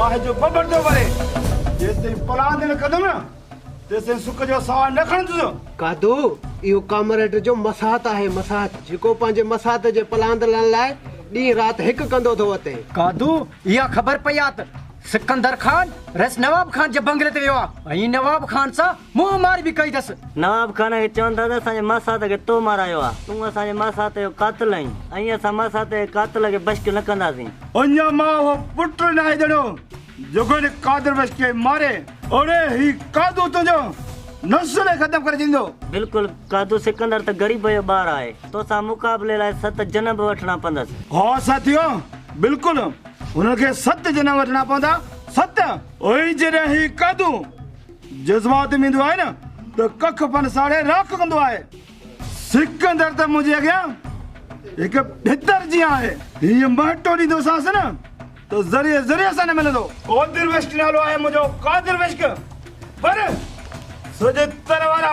बाह जो बबर जो वरे जेसे पलान न कदम तेसे सुख जो साह न खणंदुसि। कादू इहो कामरेड जो मसात आहे, मसात जेको पंहिंजे मसात जे पलांदड़नि लाइ ॾींहुं राति हिकु कंदो थो अचे। कादू इहा ख़बर पई आहे त सिकंदर खान रस नवाब खान जे बंगले ते वियो आहे ऐं नवाब खान सां मुंहुं मार बि कई अथसि। नवाब खान खे चवंदा त असांजे मसात खे तो मारायो आहे, तूं असांजे मसात जो कातिल आहीं ऐं असां मसात जे कातिल खे बश्क न कंदासीं। अञा मां उहो पुट न आहे ॼणो जेको इन कादर बश खे मारे। ओड़े ही कादू तुंहिंजो नस्ल ख़तम करे ॾींदो। बिल्कुलु कादू सिकंदर त ग़रीब जो ॿारु आहे, तोसां मुक़ाबले लाइ 7 जनम वठणा पवंदसि। हा साथियो बिल्कुलु हुनखे 7 जनम वठणा पवंदा। 7 ओई जॾहिं ही कादू जज़्बात में ईंदो आहे न त कख फन साड़े राख कंदो आहे। सिकंदर त मुंहिंजे अॻियां हिकु भितर जीअं आहे, हीअ महटो ॾींदोसांसि न तो ज़रिए ज़रिए सां न मिलंदो। कादिर वश्क नालो आहे मुंहिंजो, कादिर वश्क। पर सॼे तर वारा